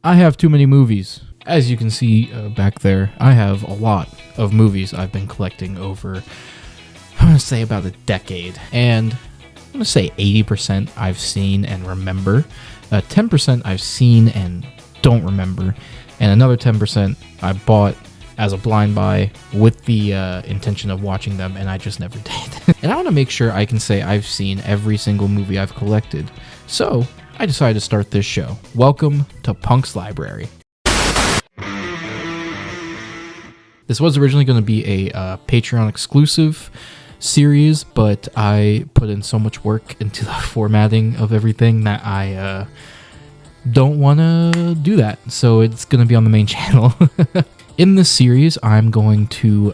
I have too many movies. As you can see back there, I have a lot of movies I've been collecting over, I'm going to say about a decade. And I'm going to say 80% I've seen and remember. 10% I've seen and don't remember. And another 10% I bought as a blind buy with the intention of watching them, and I just never did. And I want to make sure I can say I've seen every single movie I've collected. So I decided to start this show. Welcome to Punk's Library. This was originally going to be a Patreon exclusive series, but I put in so much work into the formatting of everything that I don't want to do that. So it's going to be on the main channel. In this series, I'm going to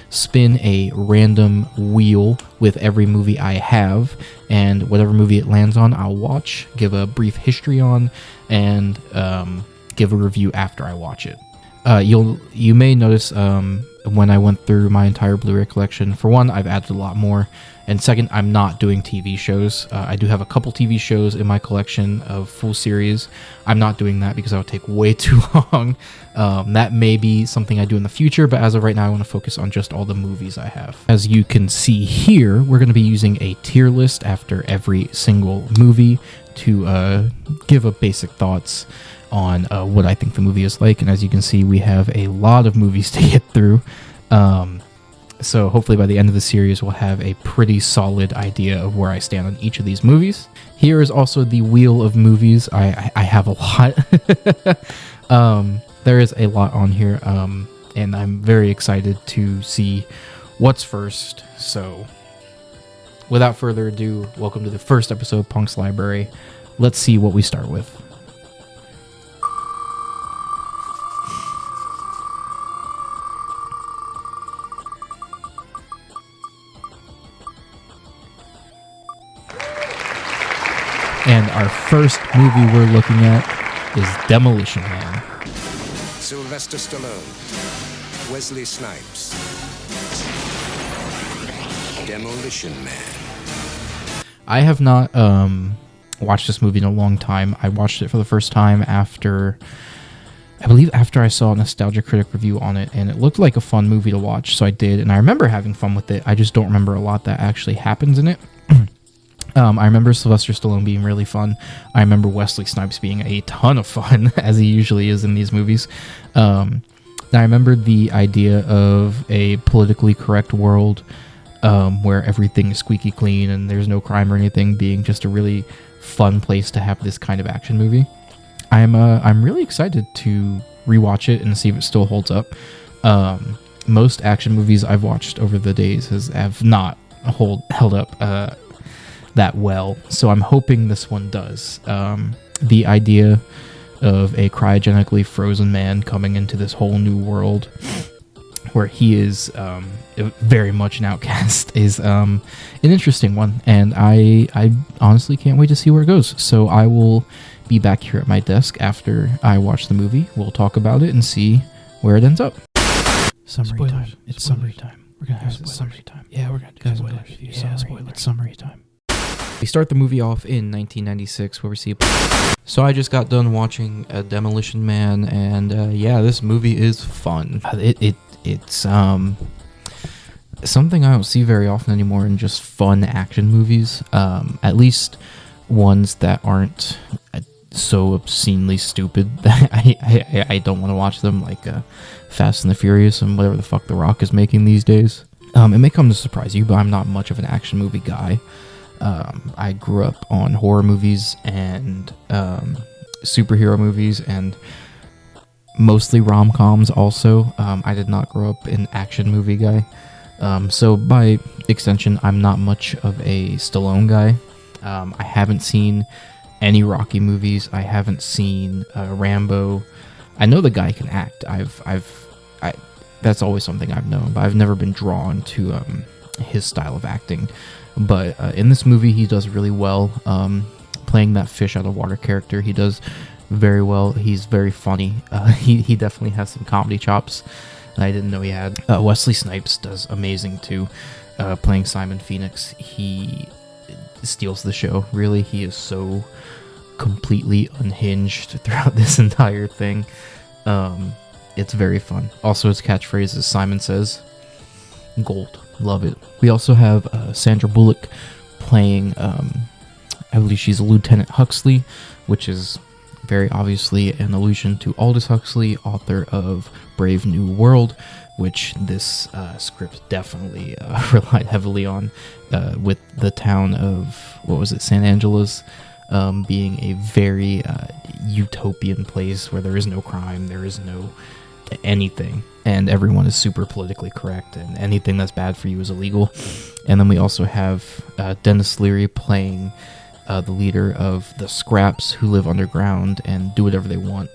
spin a random wheel with every movie I have, and whatever movie it lands on, I'll watch, give a brief history on, and give a review after I watch it. You may notice when I went through my entire Blu-ray collection, for one, I've added a lot more, and second, I'm not doing TV shows. I do have a couple TV shows in my collection of full series. I'm not doing that because that would take way too long. That may be something I do in the future, but as of right now, I want to focus on just all the movies I have. As you can see here, we're going to be using a tier list after every single movie to give a basic thoughts on what I think the movie is like. And as you can see, we have a lot of movies to get through. So hopefully by the end of the series, we'll have a pretty solid idea of where I stand on each of these movies. Here is also the wheel of movies. I have a lot. There is a lot on here, and I'm very excited to see what's first. So without further ado, welcome to the first episode of Punk's Library. Let's see what we start with. And our first movie we're looking at is Demolition Man. Sylvester Stallone, Wesley Snipes, Demolition Man. I have not watched this movie in a long time. I watched it for the first time after I saw a Nostalgia Critic review on it, and it looked like a fun movie to watch, so I did, and I remember having fun with it. I just don't remember a lot that actually happens in it. I remember Sylvester Stallone being really fun. I remember Wesley Snipes being a ton of fun, as he usually is in these movies. I remember the idea of a politically correct world where everything is squeaky clean and there's no crime or anything, being just a really fun place to have this kind of action movie. I'm really excited to rewatch it and see if it still holds up. Most action movies I've watched over the days have not held up that well, so I'm hoping this one does. The idea of a cryogenically frozen man coming into this whole new world where he is very much an outcast is an interesting one, and I honestly can't wait to see where it goes. So I will be back here at my desk after I watch the movie. We'll talk about it and see where it ends up. Summary time. It's summary time. We're gonna have summary time. Yeah, we're gonna do spoilers. Yeah, spoilers. It's summary time. We start the movie off in 1996 where we see... So I just got done watching Demolition Man, and yeah, this movie is fun. It's something I don't see very often anymore in just fun action movies. At least ones that aren't so obscenely stupid that I don't want to watch them, like Fast and the Furious and whatever the fuck The Rock is making these days. It may come to surprise you, but I'm not much of an action movie guy. I grew up on horror movies and superhero movies and mostly rom-coms also. I did not grow up an action movie guy. So by extension, I'm not much of a Stallone guy. I haven't seen any Rocky movies. I haven't seen Rambo. I know the guy can act. That's always something I've known, but I've never been drawn to his style of acting. But in this movie, he does really well. Playing that fish out of water character, he does very well. He's very funny. He definitely has some comedy chops that I didn't know he had. Wesley Snipes does amazing too. Playing Simon Phoenix, he steals the show. Really, he is so completely unhinged throughout this entire thing. It's very fun. Also, his catchphrase is Simon Says. Gold. Love it. We also have Sandra Bullock playing, I believe she's Lieutenant Huxley, which is very obviously an allusion to Aldous Huxley, author of Brave New World, which this script definitely relied heavily on, with the town of, San Angeles, being a very utopian place where there is no crime, there is no anything, and everyone is super politically correct, and anything that's bad for you is illegal. And then we also have Dennis Leary playing the leader of the Scraps, who live underground and do whatever they want.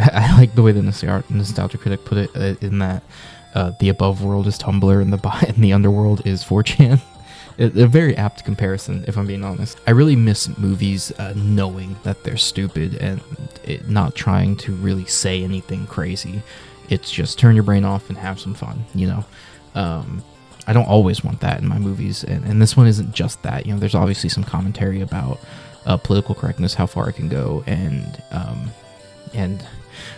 I like the way the Nostalgia Critic put it, in that the above world is Tumblr and the underworld is 4chan. A very apt comparison, if I'm being honest. I really miss movies knowing that they're stupid and not trying to really say anything crazy. It's just turn your brain off and have some fun, you know? I don't always want that in my movies, and this one isn't just that. You know, there's obviously some commentary about political correctness, how far it can go, and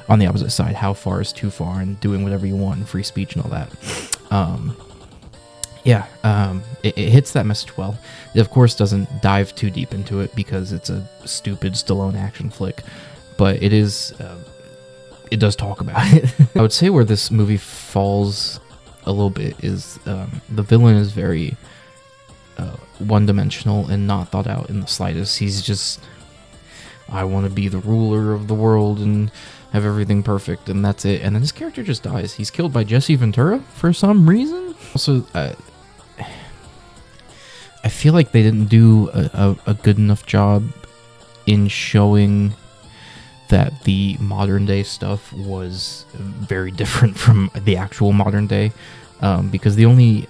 on the opposite side, how far is too far, and doing whatever you want, and free speech and all that. It hits that message well. It, of course, doesn't dive too deep into it because it's a stupid Stallone action flick, but it is, it does talk about it. I would say where this movie falls a little bit is the villain is very one-dimensional and not thought out in the slightest. He's just, I want to be the ruler of the world and have everything perfect, and that's it. And then his character just dies. He's killed by Jesse Ventura for some reason. Also, I feel like they didn't do a good enough job in showing that the modern day stuff was very different from the actual modern day, because the only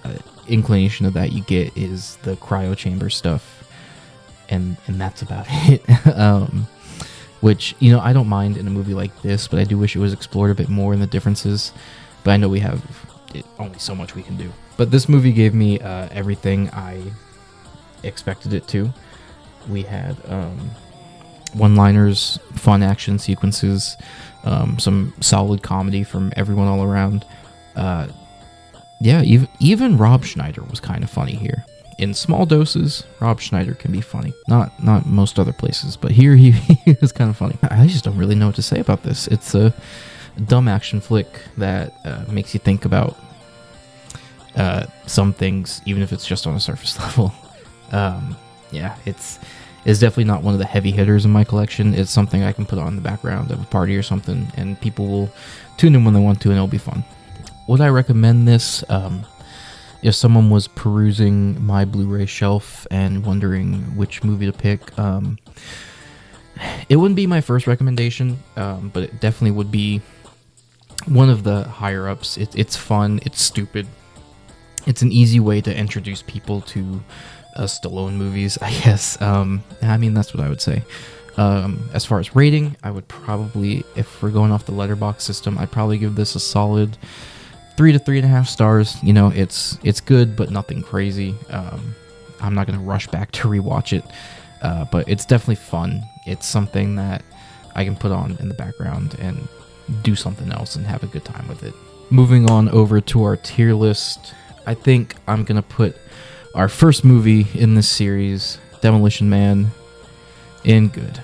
inclination of that you get is the cryo chamber stuff, and that's about it. Which, you know, I don't mind in a movie like this, but I do wish it was explored a bit more in the differences. But I know we have only so much we can do. But this movie gave me everything I expected it to. We had one-liners, fun action sequences, some solid comedy from everyone all around. Even Rob Schneider was kind of funny here. In small doses, Rob Schneider can be funny. Not most other places, but here he was kind of funny. I just don't really know what to say about this. It's a dumb action flick that makes you think about some things, even if it's just on a surface level. It's definitely not one of the heavy hitters in my collection. It's something I can put on in the background of a party or something, and people will tune in when they want to, and it'll be fun. Would I recommend this? If someone was perusing my Blu-ray shelf and wondering which movie to pick, it wouldn't be my first recommendation, but it definitely would be one of the higher ups. It's fun, it's stupid, it's an easy way to introduce people to Stallone movies, I guess. I mean, that's what I would say. As far as rating, I would probably, if we're going off the letterbox system, I'd probably give this a solid 3 to 3.5 stars. You know, it's good, but nothing crazy. I'm not going to rush back to rewatch it, but it's definitely fun. It's something that I can put on in the background and do something else and have a good time with it. Moving on over to our tier list, I think I'm going to put our first movie in this series, Demolition Man, in good.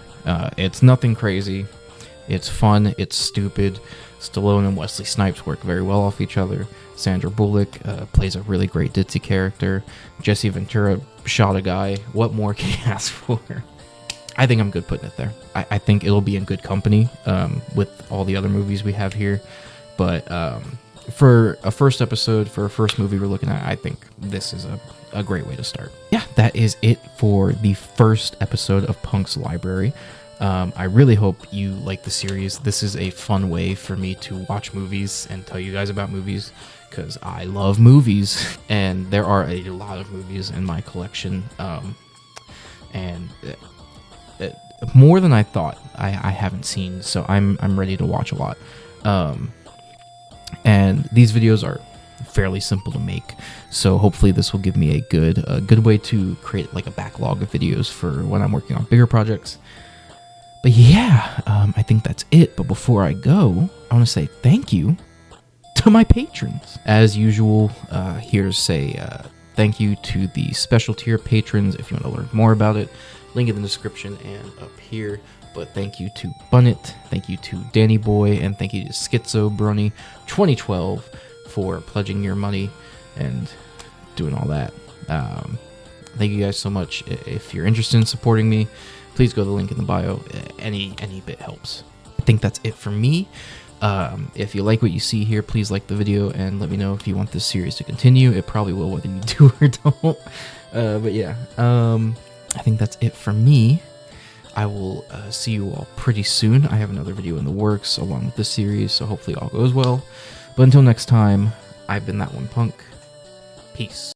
It's nothing crazy. It's fun. It's stupid. Stallone and Wesley Snipes work very well off each other. Sandra Bullock plays a really great ditzy character. Jesse Ventura shot a guy. What more can you ask for? I think I'm good putting it there. I think it'll be in good company with all the other movies we have here. But for a first episode, for a first movie we're looking at, I think this is a great way to start. Yeah, that is it for the first episode of Punk's Library. I really hope you like the series. This is a fun way for me to watch movies and tell you guys about movies, because I love movies, and there are a lot of movies in my collection, and more than I thought I haven't seen, so I'm ready to watch a lot. And these videos are fairly simple to make. So hopefully this will give me a good way to create like a backlog of videos for when I'm working on bigger projects. But yeah, I think that's it. But before I go, I want to say thank you to my patrons. As usual, here's a thank you to the special tier patrons. If you want to learn more about it, link in the description and up here. But thank you to Bunnet, thank you to Danny Boy, and thank you to Schizo Brony 2012 for pledging your money and doing all that. Thank you guys so much. If you're interested in supporting me, please go to the link in the bio. Any bit helps. I think that's it for me. If you like what you see here, please like the video and let me know if you want this series to continue. It probably will, whether you do or don't. But yeah, I think that's it for me. I will see you all pretty soon. I have another video in the works along with this series, so hopefully all goes well. But until next time, I've been That One Punk. Peace.